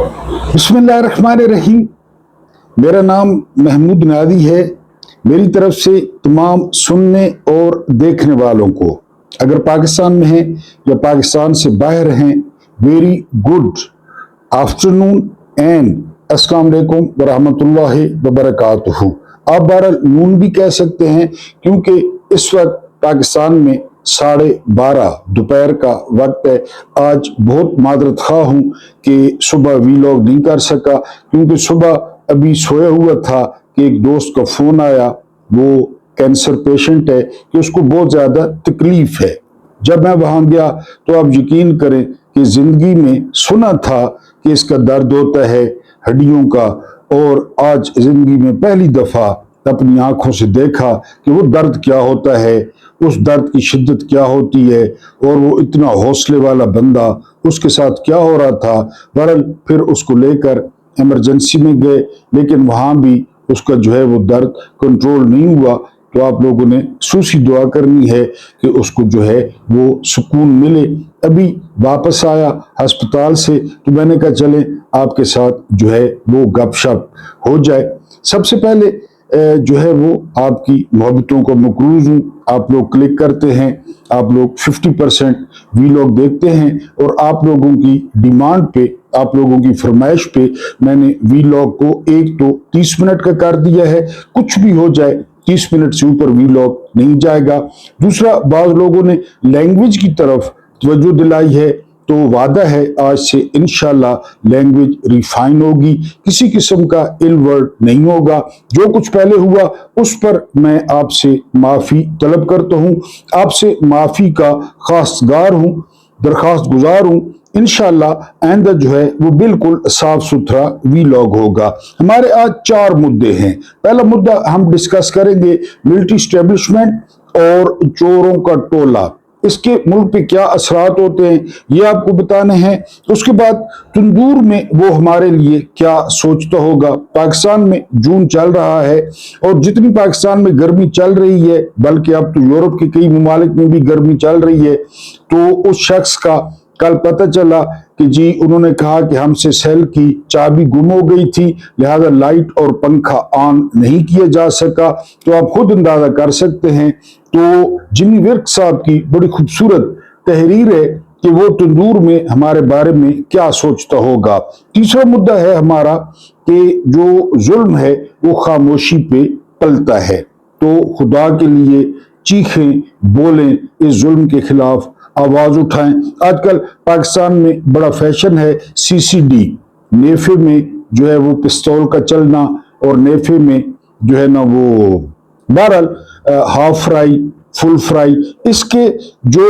बिस्मिल्लाहिर्रहमानिर्रहीम। मेरा नाम महमूद नादी है। मेरी तरफ से तमाम सुनने और देखने वालों को, अगर पाकिस्तान में हैं या पाकिस्तान से बाहर हैं, वेरी गुड आफ्टरनून एंड अस्सलाम वालेकुम व रहमतुल्लाहि व बरकातुहू। आप बहरहाल नून भी कह सकते हैं, क्योंकि इस वक्त पाकिस्तान में 12:30 दोपहर का वक्त है। आज बहुत मादरत खा हूँ कि सुबह वीलॉग नहीं कर सका, क्योंकि सुबह अभी सोया हुआ था कि एक दोस्त का फोन आया, वो कैंसर पेशेंट है, कि उसको बहुत ज्यादा तकलीफ है। जब मैं वहां गया तो आप यकीन करें कि जिंदगी में सुना था कि इसका दर्द होता है हड्डियों का, और आज जिंदगी में पहली दफा अपनी आंखों से देखा कि वो दर्द क्या होता है, उस दर्द की शिद्दत क्या होती है, और वो इतना हौसले वाला बंदा, उसके साथ क्या हो रहा था। बहरहाल फिर उसको लेकर इमरजेंसी में गए, लेकिन वहां भी उसका जो है वो दर्द कंट्रोल नहीं हुआ। तो आप लोगों ने सूसी दुआ करनी है कि उसको जो है वो सुकून मिले। अभी वापस आया अस्पताल से, तो मैंने कहा चले आपके साथ जो है वो गपशप हो जाए। सबसे पहले जो है वो आपकी मोहब्बतों को मकरूज हूँ। आप लोग क्लिक करते हैं, आप लोग 50% वीलॉग देखते हैं, और आप लोगों की डिमांड पे, आप लोगों की फरमाइश पे मैंने वीलॉग को एक तो 30 मिनट का कर दिया है। कुछ भी हो जाए 30 मिनट से ऊपर वीलॉग नहीं जाएगा। दूसरा, बाज़ लोगों ने लैंग्वेज की तरफ तवज्जो दिलाई है, तो वादा है आज से इंशाल्लाह लैंग्वेज रिफाइन होगी, किसी किस्म का इल वर्ड नहीं होगा। जो कुछ पहले हुआ उस पर मैं आपसे माफी तलब करता हूँ, आपसे माफी का खासगार हूँ, दरखास्त गुजार हूँ। इंशाल्लाह आइंदा जो है वो बिल्कुल साफ सुथरा वीलॉग होगा। हमारे आज 4 मुद्दे हैं। पहला मुद्दा हम डिस्कस करेंगे मिलिट्री एस्टेब्लिशमेंट और चोरों का टोला, इसके मुल्क पे क्या असरात होते हैं ये आपको बताने हैं। उसके बाद तंदूर में वो हमारे लिए क्या सोचता होगा। पाकिस्तान में जून चल रहा है, और जितनी पाकिस्तान में गर्मी चल रही है, बल्कि अब तो यूरोप के कई ममालिक में भी गर्मी चल रही है, तो उस शख्स का कल पता चला कि जी उन्होंने कहा कि हमसे सेल की चाबी गुम हो गई थी, लिहाजा लाइट और पंखा ऑन नहीं किया जा सका। तो आप खुद अंदाजा कर सकते हैं। तो जिमी विर्क साहब की बड़ी खूबसूरत तहरीर है कि वो तंदूर में हमारे बारे में क्या सोचता होगा। तीसरा मुद्दा है हमारा कि जो जुल्म है वो खामोशी पे पलता है, तो खुदा के लिए चीखें, बोलें, इस जुल्म के खिलाफ आवाज उठाएं। आजकल पाकिस्तान में बड़ा फैशन है सीसीडी, नेफे में जो है वो पिस्तौल का चलना, और नेफे में जो है ना वो बहरहाल हाफ फ्राई, फुल फ्राई। इसके जो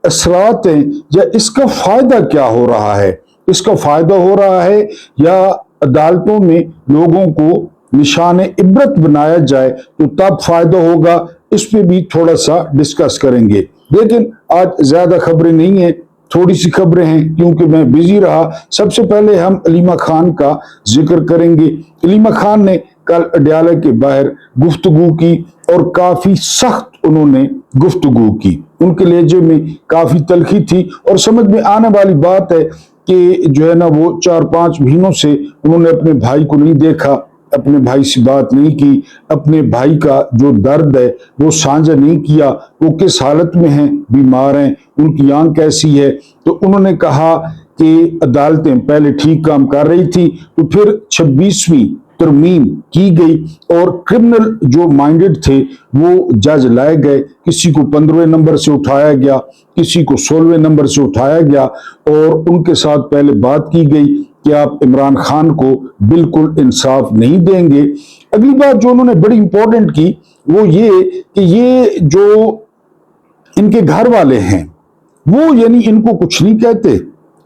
असरात हैं या इसका फायदा क्या हो रहा है, इसका फायदा हो रहा है या अदालतों में लोगों को निशान इबरत बनाया जाए तो तब फायदा होगा, इस पे भी थोड़ा सा डिस्कस करेंगे। लेकिन आज ज्यादा खबरें नहीं है, थोड़ी सी खबरें हैं क्योंकि मैं बिजी रहा। सबसे पहले हम अलीमा खान का जिक्र करेंगे। अलीमा खान ने कल अडयाला के बाहर गुफ्तगू की, और काफी सख्त उन्होंने गुफ्तगू की। उनके लहजे में काफी तलखी थी, और समझ में आने वाली बात है कि जो है ना वो 4-5 महीनों से उन्होंने अपने भाई को नहीं देखा, अपने भाई से बात नहीं की, अपने भाई का जो दर्द है वो साझा नहीं किया। वो किस हालत में हैं, बीमार हैं, उनकी आंख कैसी है। तो उन्होंने कहा कि अदालतें पहले ठीक काम कर रही थी, तो फिर 26वीं तरमीम की गई, और क्रिमिनल जो माइंडेड थे वो जज लाए गए। किसी को 15वें नंबर से उठाया गया, किसी को 16वें नंबर से उठाया गया, और उनके साथ पहले बात की गई कि आप इमरान खान को बिल्कुल इंसाफ नहीं देंगे। अगली बात जो उन्होंने बड़ी इंपॉर्टेंट की वो ये कि ये जो इनके घर वाले हैं वो यानी इनको कुछ नहीं कहते।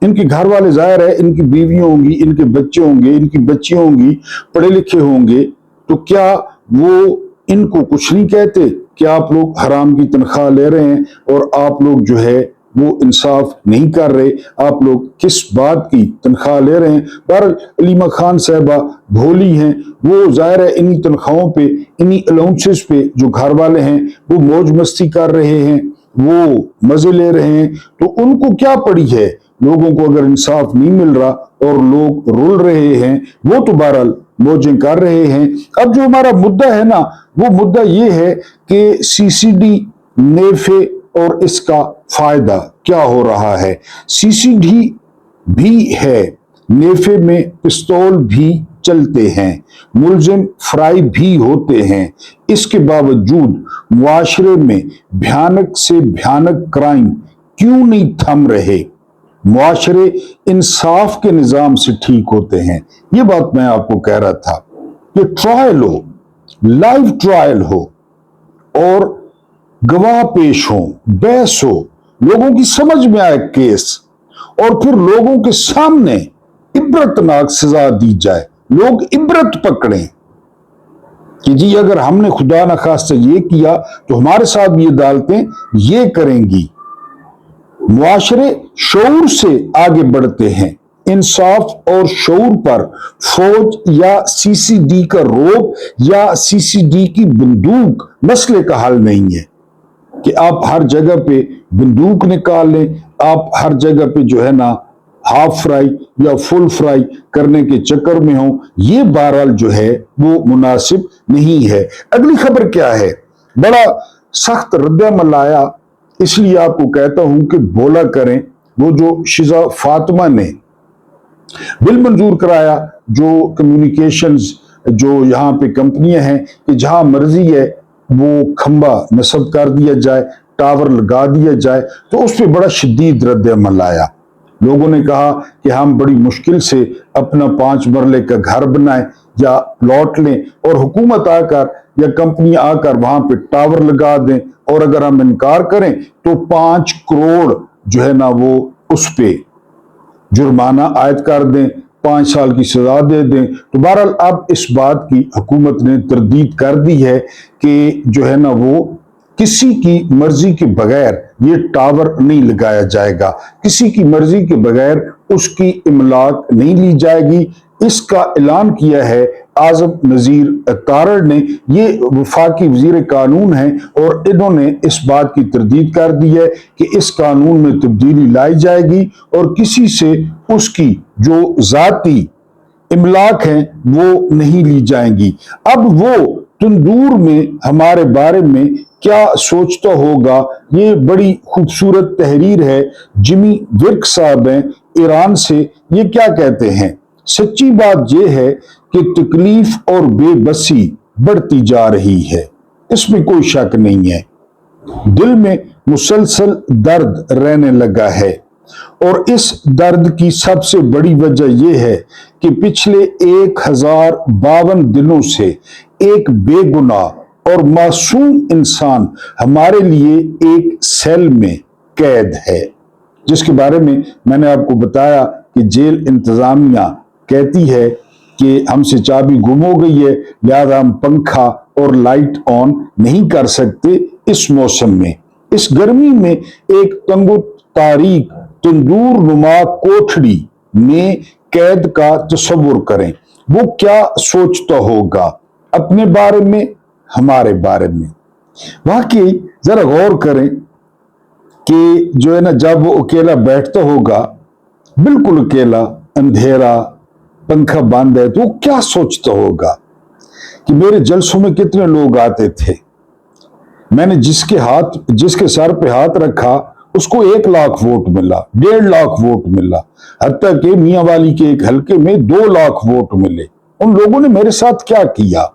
इनके घर वाले जाहिर है इनकी बीवियां होंगी, इनके बच्चे होंगे, इनकी बच्चियां होंगी, पढ़े लिखे होंगे, तो क्या वो इनको कुछ नहीं कहते कि आप लोग हराम की तनख्वाह ले रहे हैं और आप लोग जो है वो इंसाफ नहीं कर रहे, आप लोग किस बात की तनख्वाह ले रहे हैं। पर अलीमा खान साहबा भोली हैं, वो जाहिर है इन्हीं तनख्वाहों पे, इन्हीं अलाउंसेस पे जो घर वाले हैं वो मौज मस्ती कर रहे हैं, वो मजे ले रहे हैं। तो उनको क्या पड़ी है, लोगों को अगर इंसाफ नहीं मिल रहा और लोग रुल रहे हैं, वो तो बहरहाल मौजें कर रहे हैं। अब जो हमारा मुद्दा है ना, वो मुद्दा ये है कि सीसीडी, नेफे और इसका फायदा क्या हो रहा है। सीसीडी भी है, नेफे में पिस्तौल भी चलते हैं, मुलजिम फ्राई भी होते हैं। इसके बावजूद मुआशरे में भयानक से भयानक क्राइम क्यों नहीं थम रहे। मुआशरे इंसाफ के निजाम से ठीक होते हैं। ये बात मैं आपको कह रहा था कि ट्रायल हो, लाइव ट्रायल हो और गवाह पेश हो, बहस हो, लोगों की समझ में आए केस, और फिर लोगों के सामने इबरतनाक सजा दी जाए, लोग इबरत पकड़ें कि जी अगर हमने खुदा न खास्ता ये किया तो हमारे साथ भी ये अदालतें ये करेंगी। मुआशरे शऊर से आगे बढ़ते हैं। इंसाफ और शऊर पर फौज या सीसीडी का रोब या सीसीडी की बंदूक मसले का हल नहीं है कि आप हर जगह पे बंदूक निकाल लें, आप हर जगह पे जो है ना हाफ फ्राई या फुल फ्राई करने के चक्कर में हो। ये बहरहाल जो है वो मुनासिब नहीं है। अगली खबर क्या है, बड़ा सख्त रद्द-ए-अमल आया, इसलिए आपको कहता हूं कि बोला करें। वो जो शिजा फातिमा ने बिल मंजूर कराया, जो कम्युनिकेशंस जो यहाँ पे कंपनियां हैं कि जहां मर्जी है वो खंबा नस्ब कर दिया जाए, टावर लगा दिया जाए, तो उस पर बड़ा शदीद रद्द-ए-अमल आया। लोगों ने कहा कि हम बड़ी मुश्किल से अपना 5 मरले का घर बनाएं या प्लॉट लें और हुकूमत आकर या कंपनी आकर वहां पे टावर लगा दें, और अगर हम इनकार करें तो 5 करोड़ जो है ना वो उस पे जुर्माना आयद कर दें, 5 साल की सजा दे दें। तो बहरहाल अब इस बात की हुकूमत ने तरदीद कर दी है कि जो है ना वो किसी की मर्जी के बगैर ये टावर नहीं लगाया जाएगा, किसी की मर्जी के बगैर उसकी इमलाक नहीं ली जाएगी। इसका ऐलान किया है आजम नजीर तारड़ ने। ये वफाकी वजीर कानून हैं और इन्होंने इस बात की तरदीद कर दी है कि इस कानून में तब्दीली लाई जाएगी और किसी से उसकी जो जाती इमलाक हैं वो नहीं ली जाएंगी। अब वो तंदूर में हमारे बारे में क्या सोचता होगा, ये बड़ी खूबसूरत तहरीर है। जिमी विर्क साहब हैं ईरान से, ये क्या कहते हैं, सच्ची बात यह है कि तकलीफ और बेबसी बढ़ती जा रही है, इसमें कोई शक नहीं है। दिल में मुसलसल दर्द रहने लगा है और इस दर्द की सबसे बड़ी वजह यह है कि पिछले 1052 दिनों से एक बेगुनाह और मासूम इंसान हमारे लिए एक सेल में कैद है, जिसके बारे में मैंने आपको बताया कि जेल इंतजामिया कहती है कि हमसे चाबी गुम हो गई है, लिहाजा हम पंखा और लाइट ऑन नहीं कर सकते इस मौसम में। इस गर्मी में एक तंगो तारीक तंदूर नुमा कोठड़ी में कैद का तस्वुर करें। वो क्या सोचता होगा अपने बारे में, हमारे बारे में। वाकई जरा गौर करें कि जो है ना, जब वो अकेला बैठता होगा, बिल्कुल अकेला, अंधेरा, पंखा बंद है, तो वो क्या सोचता होगा कि मेरे जलसों में कितने लोग आते थे, मैंने जिसके सर पे हाथ रखा उसको 1 लाख वोट मिला, 1.5 लाख वोट मिला, हत्ता कि मियां वाली के एक हलके में 2 लाख वोट मिले। उन लोगों ने मेरे साथ क्या किया।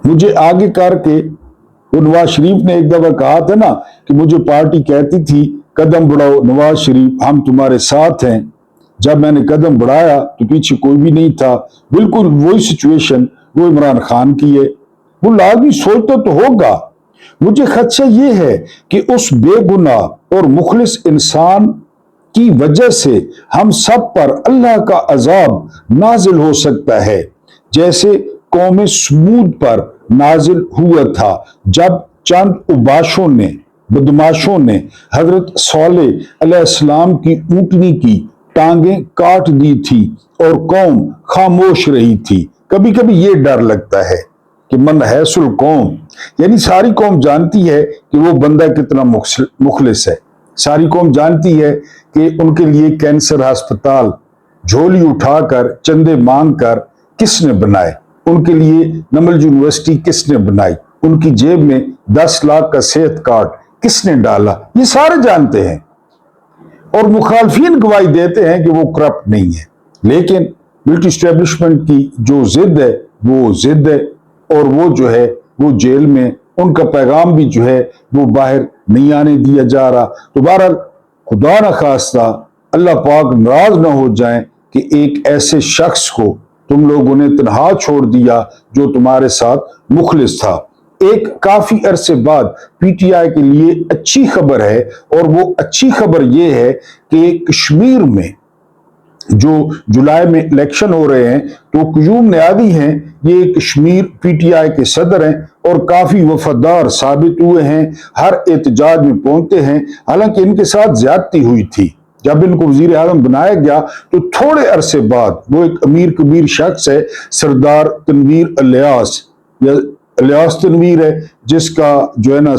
मुझे आगे करके वो नवाज शरीफ ने एक दफा कहा था ना कि मुझे पार्टी कहती थी कदम बढ़ाओ नवाज शरीफ, हम तुम्हारे साथ हैं। जब मैंने कदम बढ़ाया तो पीछे कोई भी नहीं था। बिल्कुल वही सिचुएशन वो इमरान खान की है। वो लाजमी सोचता तो होगा। मुझे खदशा ये है कि उस बेगुनाह और मुखलिस इंसान की वजह से हम सब पर अल्लाह का अजाब नाजिल हो सकता है, जैसे कौम समूद पर नाजिल हुआ था जब चंद उबाशों ने, बदमाशों ने हजरत सालेह अलैहिस्सलाम की ऊँटनी की टांगें काट दी थी और कौम खामोश रही थी। कभी कभी ये डर लगता है कि मन हैसुल कौम, यानी सारी कौम जानती है कि वो बंदा कितना मुखलिस है, सारी कौम जानती है कि उनके लिए कैंसर अस्पताल झोली उठाकर चंदे मांग कर किसने बनाए, उनके लिए नमल यूनिवर्सिटी किसने बनाई, उनकी जेब में 10 लाख का सेहत कार्ड किसने डाला, ये सारे जानते हैं। और मुखालफिन गवाही देते हैं कि वो करप्ट नहीं है, लेकिन मिलिट्री एस्टेब्लिशमेंट की जो जिद है वो जिद है, और वो जो है वो जेल में, उनका पैगाम भी जो है वो बाहर नहीं आने दिया जा रहा। तो बहरहाल खुदा न खास्ता अल्लाह पाक नाराज ना हो जाए कि एक ऐसे शख्स को तुम लोगों ने तन्हा छोड़ दिया जो तुम्हारे साथ मुखलिस था। एक काफी अरसे बाद पीटीआई के लिए अच्छी खबर है, और वो अच्छी खबर ये है कि कश्मीर में जो जुलाई में इलेक्शन हो रहे हैं, तो क्यूम नियादी हैं, ये कश्मीर पीटीआई के सदर हैं और काफी वफादार साबित हुए हैं, हर एहतजाज में पहुंचते हैं। हालांकि इनके साथ ज्यादती हुई थी, जब इनको वजीर आजम बनाया गया तो थोड़े अरसे बाद वो एक अमीर कबीर शख्स है, सरदार तनवीर इलियास या इलियास तनवीर है, जिसका जो है ना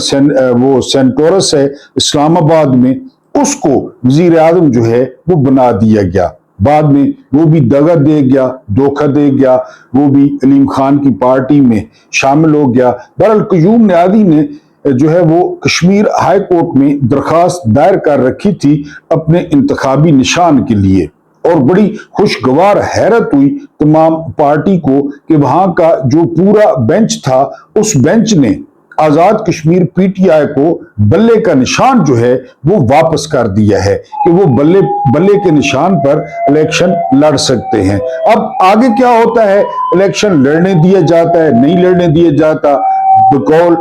वो सेंटोरस है इस्लामाबाद में, उसको वजीर आजम जो है वो बना दिया गया। बाद में वो भी दगा दे गया, धोखा दे गया, वो भी अलीम खान की पार्टी में शामिल हो गया। बहरहाल क्यूम नियादी ने जो है वो कश्मीर हाई कोर्ट में दरखास्त दायर कर रखी थी अपने इंतखाबी निशान के लिए, और बड़ी खुशगवार हैरत हुई तमाम पार्टी को कि वहां का जो पूरा बेंच था, उस बेंच ने आजाद कश्मीर पीटीआई को बल्ले का निशान जो है वो वापस कर दिया है कि वो बल्ले बल्ले के निशान पर इलेक्शन लड़ सकते हैं। अब आगे क्या होता है, इलेक्शन लड़ने दिया जाता है, नहीं लड़ने दिया जाता, बकौल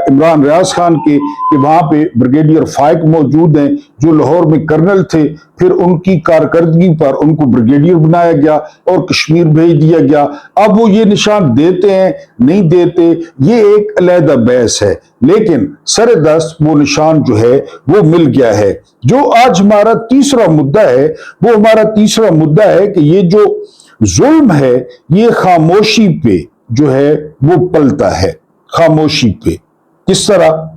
इमरान रियाज खान के कि वहां पे ब्रिगेडियर फाइक मौजूद हैं जो लाहौर में कर्नल थे, फिर उनकी कारकर्दगी पर उनको ब्रिगेडियर बनाया गया और कश्मीर भेज दिया गया। अब वो ये निशान देते हैं नहीं देते, ये एक अलहदा बहस है, लेकिन सरेदस्त वो निशान जो है वो मिल गया है। जो आज हमारा तीसरा मुद्दा है, वो हमारा तीसरा मुद्दा है कि ये जो जुल्म है ये खामोशी पे जो है वो पलता है, खामोशी पे। किस तरह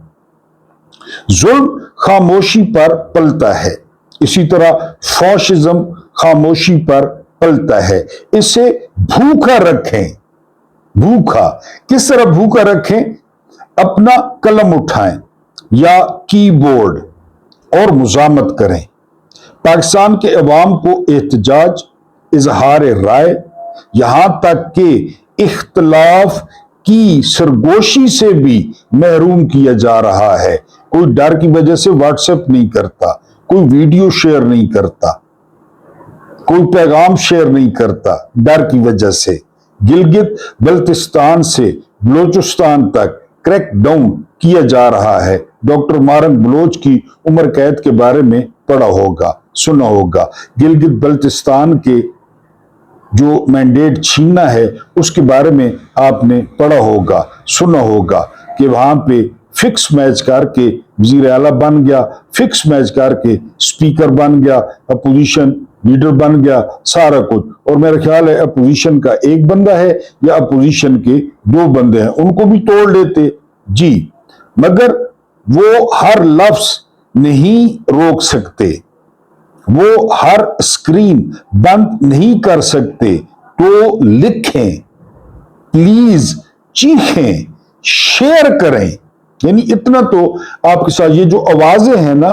जुल्म खामोशी पर पलता है, इसी तरह फॉशिज्म खामोशी पर पलता है। इसे भूखा रखें, भूखा किस तरह भूखा रखें, अपना कलम उठाएं या कीबोर्ड और मुजामत करें, पाकिस्तान के अवाम को एहतजाज, इजहार राय, यहां तक कि इख्तलाफ की सरगोशी से भी महरूम किया जा रहा है। कोई डर की वजह से व्हाट्सएप नहीं करता, कोई वीडियो शेयर नहीं करता, कोई पैगाम शेयर नहीं करता डर की वजह से। गिलगित बल्तिस्तान से बलोचिस्तान तक क्रैक डाउन किया जा रहा है। डॉक्टर मारन बलोच की उम्र कैद के बारे में पढ़ा होगा, सुना होगा। गिलगित बल्तिस्तान के जो मैंडेट छीनना है उसके बारे में आपने पढ़ा होगा, सुना होगा कि वहां पे फिक्स मैच करके वजीर आला बन गया, फिक्स मैच करके स्पीकर बन गया, अपोजिशन लीडर बन गया, सारा कुछ। और मेरा ख्याल है अपोजिशन का एक बंदा है या अपोजिशन के 2 बंदे हैं, उनको भी तोड़ लेते जी, मगर वो हर लफ्ज नहीं रोक सकते, वो हर स्क्रीन बंद नहीं कर सकते। तो लिखें प्लीज, चीखें, शेयर करें, यानी इतना तो आपके साथ। ये जो आवाजें हैं ना,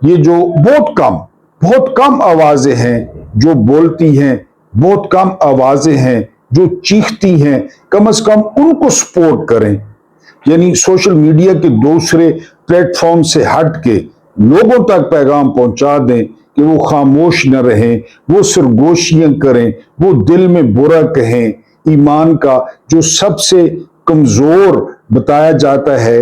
ये जो बहुत कम आवाजें हैं जो बोलती हैं, बहुत कम आवाजें हैं जो चीखती हैं, कम से कम उनको सपोर्ट करें। यानी सोशल मीडिया के दूसरे प्लेटफॉर्म से हट के लोगों तक पैगाम पहुंचा दें कि वो खामोश न रहें, वो सरगोशियां करें, वो दिल में बुरा कहें। ईमान का जो सबसे कमजोर बताया जाता है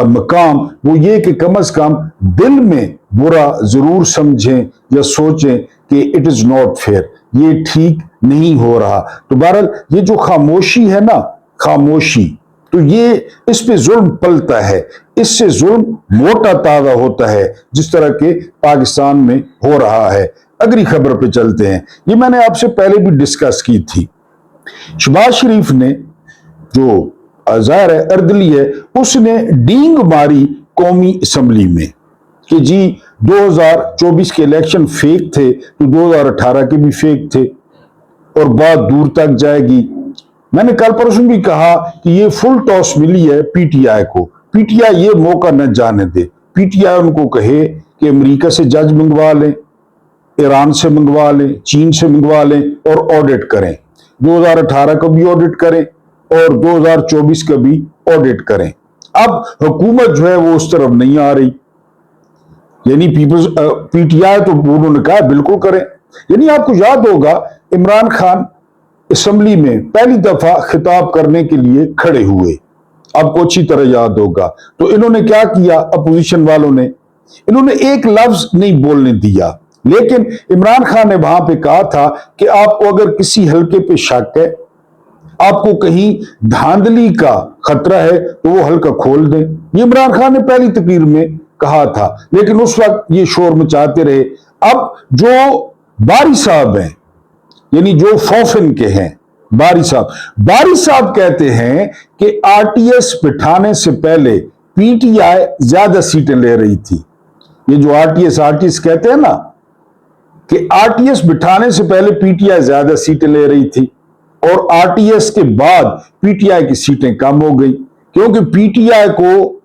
मकाम, वो ये कि कम से कम दिल में बुरा जरूर समझें या सोचें कि इट इज नॉट फेयर, ये ठीक नहीं हो रहा। तो बहरहाल ये जो खामोशी है ना, खामोशी, तो ये इस पे जुल्म पलता है, इससे जुल्म मोटा ताजा होता है, जिस तरह के पाकिस्तान में हो रहा है। अगली खबर पे चलते हैं, ये मैंने आपसे पहले भी डिस्कस की थी। शहबाज शरीफ ने जो ज़ाहिर है अर्दली है, उसने डींग मारी कौमी असम्बली में कि जी 2024 के इलेक्शन फेक थे तो 2018 के भी फेक थे और बात दूर तक जाएगी। मैंने कल परसों भी कहा कि ये फुल टॉस मिली है पीटीआई को। पीटीआई ये मौका न जाने दे। पीटीआई उनको कहे कि अमेरिका से जज मंगवा लें, ईरान से मंगवा लें, चीन से मंगवा लें और ऑडिट करें। 2018 का भी ऑडिट करें और 2024 का भी ऑडिट करें। अब हुकूमत जो है वो उस तरफ नहीं आ रही, यानी पीपल्स पीटीआई तो उन्होंने कहा बिल्कुल करें। यानी आपको याद होगा इमरान खान असेंबली में पहली दफा खिताब करने के लिए खड़े हुए, आपको अच्छी तरह याद होगा। तो इन्होंने क्या किया, अपोजिशन वालों ने, इन्होंने एक लफ्ज नहीं बोलने दिया, लेकिन इमरान खान ने वहां पे कहा था कि आपको अगर किसी हल्के पे शक है, आपको कहीं धांधली का खतरा है तो वो हल्का खोल दें। ये इमरान खान ने पहली तकरीर में कहा था, लेकिन उस वक्त ये शोर मचाते रहे। अब जो बारी साहब हैं, यानी जो फौफन के हैं, बारी साहब कहते हैं कि आरटीएस बिठाने से पहले पीटीआई ज्यादा सीटें ले रही थी। ये जो आरटीएस कहते हैं ना कि आरटीएस बिठाने से पहले पीटीआई ज्यादा सीटें ले रही थी और आरटीएस के बाद पीटीआई की सीटें कम हो गई, क्योंकि पीटीआई को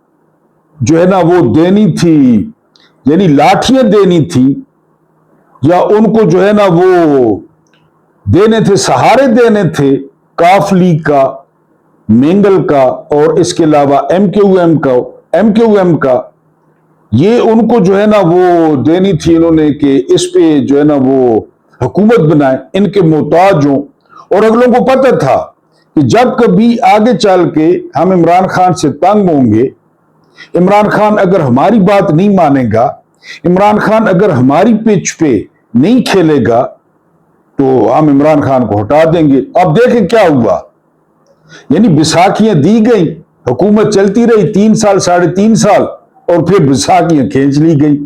जो है ना वो देनी थी, यानी लाठियां देनी थी, या उनको जो है ना वो देने थे, सहारे देने थे काफली का, मेंगल का और इसके अलावा एमक्यूएम का ये उनको जो है ना वो देनी थी इन्होंने कि इस पे जो है ना वो हुकूमत बनाए, इनके मोहताज हों। और अगलों को पता था कि जब कभी आगे चल के हम इमरान खान से तंग होंगे, इमरान खान अगर हमारी बात नहीं मानेगा, इमरान खान अगर हमारी पिच पे नहीं खेलेगा तो हम इमरान खान को हटा देंगे। अब देखें क्या हुआ, यानी बैसाखियां दी गई, हुकूमत चलती रही 3 साल 3.5 साल और फिर बैसाखियां खींच ली गई।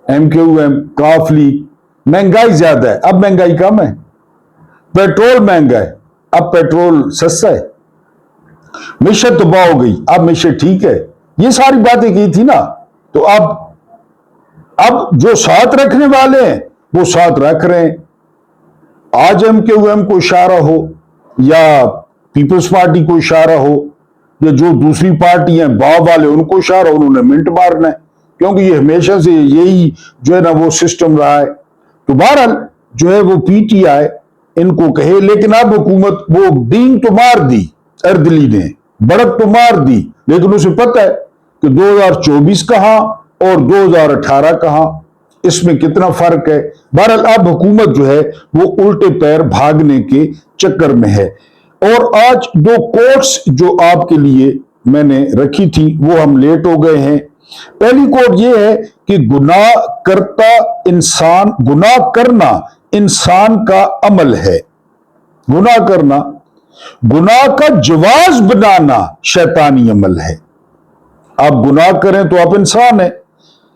एमक्यूएम, काफली, महंगाई ज्यादा है, अब महंगाई कम है, पेट्रोल महंगा है, अब पेट्रोल सस्ता है, मिशत तबाह हो गई, अब मिशत ठीक है। ये सारी बातें की थी ना, तो अब जो साथ रखने वाले हैं वो साथ रख रहे हैं। आज एमक्यूएम को इशारा हो या पीपल्स पार्टी को इशारा हो या जो दूसरी पार्टी हैं बाव वाले उनको इशारा, उन्होंने मिंट मारना है, क्योंकि ये हमेशा से यही जो है ना वो सिस्टम रहा है। तो बहरहाल जो है वो पीटीआई इनको कहे, लेकिन अब हुकूमत वो डींग तो मार दी, अर्दली ने बड़क तो मार दी, लेकिन उसे पता है कि 2024 कहां और 2018 कहां, इसमें कितना फर्क है। बहरहाल अब हुकूमत जो है वो उल्टे पैर भागने के चक्कर में है। और आज 2 कोट्स जो आपके लिए मैंने रखी थी वो हम लेट हो गए हैं। पहली कोट ये है कि गुनाह करना इंसान का अमल है। गुनाह करना, गुनाह का जवाज बनाना शैतानी अमल है। आप गुनाह करें तो आप इंसान है,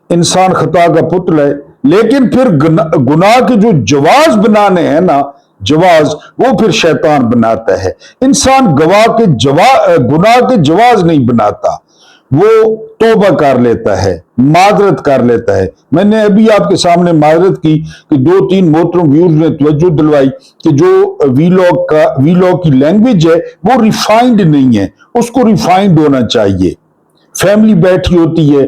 इंसान खता का पुतला है, लेकिन फिर गुनाह के जो जवाज बनाने हैं ना, जवाज वो फिर शैतान बनाता है। इंसान गुनाह के जवाज नहीं बनाता, वो तौबा कर लेता है, माजरत कर लेता है। मैंने अभी आपके सामने माजरत की कि 2-3 मोहतरम व्यूअर्स ने तवज्जो दिलवाई कि जो वीलॉग की लैंग्वेज है वो रिफाइंड नहीं है, उसको रिफाइंड होना चाहिए। फैमिली बैठी होती है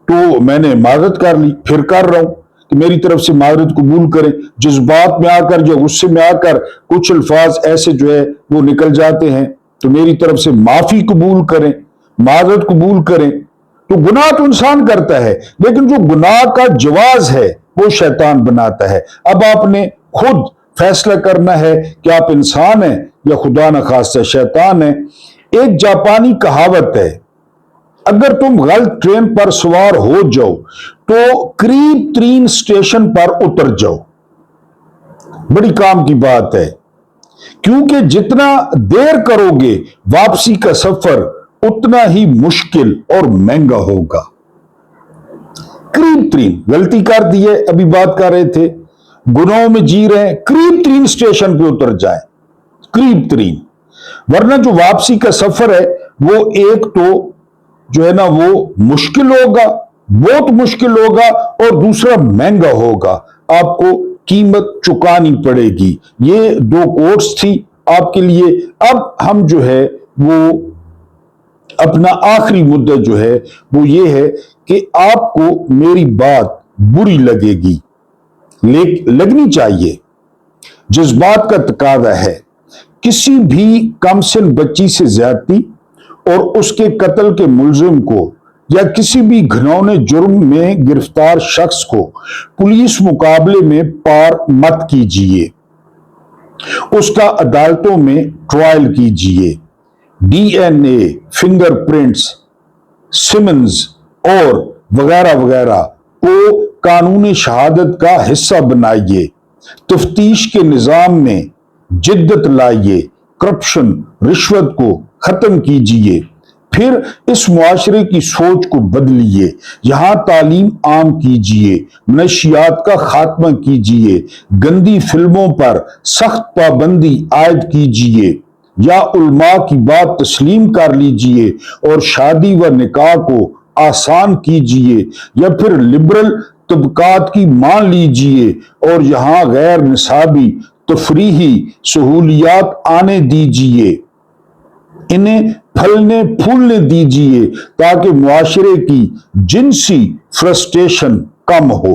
तो मैंने माजरत कर ली, फिर कर रहा हूं कि मेरी तरफ से माजरत कबूल करें। जज्बात में आकर या गुस्से में आकर कुछ अल्फाज ऐसे जो है वो निकल जाते हैं, तो मेरी तरफ से माफी कबूल करें, माजरत कबूल करें। तो गुनाह तो इंसान करता है, लेकिन जो गुनाह का जवाज है वो शैतान बनाता है। अब आपने खुद फैसला करना है कि आप इंसान हैं या खुदा न खास्ता शैतान है। एक जापानी कहावत है, अगर तुम गलत ट्रेन पर सवार हो जाओ तो करीब 3 स्टेशन पर उतर जाओ। बड़ी काम की बात है, क्योंकि जितना देर करोगे वापसी का सफर उतना ही मुश्किल और महंगा होगा। करीब 3 गलती कर दी है, अभी बात कर रहे थे, गुनाहों में जी रहे हैं, करीब 3 स्टेशन पे उतर जाए, करीब 3, वरना जो वापसी का सफर है वो एक तो जो है ना वो मुश्किल होगा बहुत मुश्किल होगा और दूसरा महंगा होगा, आपको कीमत चुकानी पड़ेगी। ये दो कोट्स थी आपके लिए। अब हम जो है वो अपना आखिरी मुद्दा जो है वो ये है कि आपको मेरी बात बुरी लगेगी, लगनी चाहिए। जज्बात का तकाजा है। किसी भी कमसिन बच्ची से ज्यादती और उसके कत्ल के मुलजिम को या किसी भी घिनौने जुर्म में गिरफ्तार शख्स को पुलिस मुकाबले में पार मत कीजिए। उसका अदालतों में ट्रायल कीजिए। डीएनए, फिंगरप्रिंट्स, सिमन्स और वगैरह वगैरह को कानूनी शहादत का हिस्सा बनाइए। तफ्तीश के निजाम में जिद्दत लाइए। करप्शन, रिश्वत को खत्म कीजिए। फिर इस मुआशरे की सोच को बदलिए। यहां तालीम आम कीजिए, नशियात का खात्मा कीजिए, गंदी फिल्मों पर सख्त पाबंदी आयद कीजिए, या उलमा की बात तस्लीम कर लीजिए और शादी व निकाह को आसान कीजिए, या फिर लिबरल तबकात की मान लीजिए और यहां गैर निसाबी तफरीही सहूलियात आने दीजिए। इन्हें फलने फूलने दीजिए ताकि मुआशरे की जिनसी फ्रस्ट्रेशन कम हो।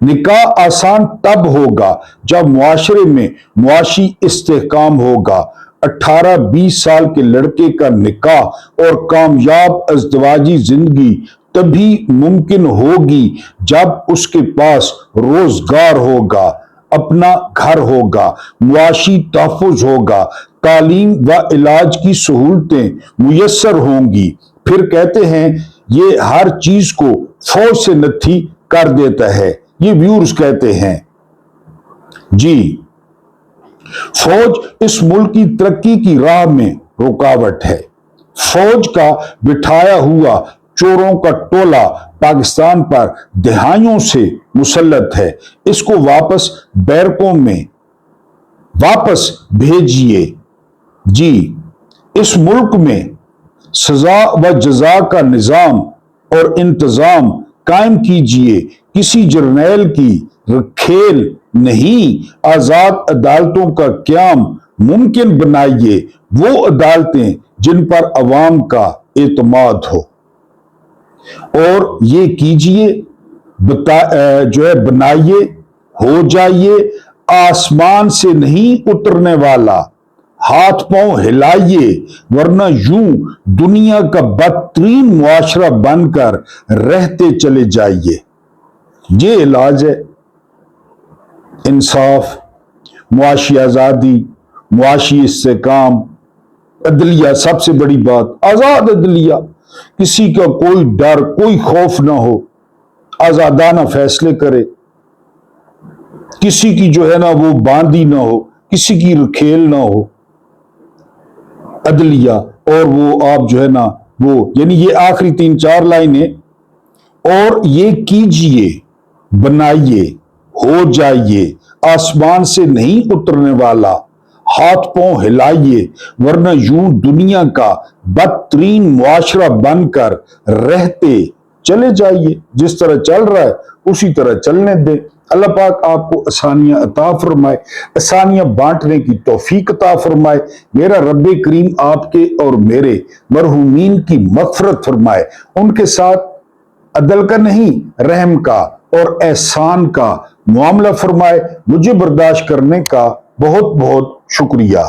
निकाह आसान तब होगा जब मुआशरे में मुआशी इस्तेहकाम होगा। 18-20 साल के लड़के का निकाह और कामयाब अज़दवाजी जिंदगी तभी मुमकिन होगी जब उसके पास रोजगार होगा, अपना घर होगा, मुआशी तहफ़्फ़ुज़ होगा, तालीम व इलाज की सहूलतें मुयस्सर होंगी। फिर कहते हैं ये हर चीज को फौज से नत्थी कर देता है। ये व्यूअर्स कहते हैं जी, फौज इस मुल्क की तरक्की की राह में रुकावट है। फौज का बिठाया हुआ चोरों का टोला पाकिस्तान पर दहाइयों से मुसल्लत है। इसको वापस बैरकों में वापस भेजिए। जी, इस मुल्क में सजा व जजा का निजाम और इंतजाम कायम कीजिए। किसी जर्नैल की खेल नहीं, आजाद अदालतों का क्याम मुमकिन बनाइए। वो अदालतें जिन पर अवाम का एतमाद हो, और ये कीजिए, जो है बनाइए, हो जाइए। आसमान से नहीं उतरने वाला, हाथ पांव हिलाइए, वरना यूं दुनिया का बदतरीन मुआशरा बनकर रहते चले जाइए। ये इलाज है। इंसाफ, मुआशी आजादी, मुआशी इस्तेकाम, अदलिया, सबसे बड़ी बात आजाद अदलिया। किसी का कोई डर, कोई खौफ ना हो, आजादाना फैसले करे। किसी की जो है ना वो बांदी ना हो, किसी की खेल ना हो। अदलिया, और वो आप जो है ना वो, यानी ये आखिरी 3-4 लाइनें, और ये कीजिए, बनाइए, हो जाइए। आसमान से नहीं उतरने वाला, हाथ पांव हिलाइए, वरना यूं दुनिया का बदतरीन मुआशरा बनकर रहते चले जाइए। जिस तरह चल रहा है उसी तरह चलने दें। अल्लाह पाक आपको आसानियां अता फरमाए, आसानियां बांटने की तौफीक अता फरमाए। मेरा रब्बे करीम आपके और मेरे मरहूमीन की मग़फ़िरत फरमाए। उनके साथ अदल का नहीं, रहम का और एहसान का मामला फरमाए। मुझे बर्दाश्त करने का बहुत बहुत शुक्रिया।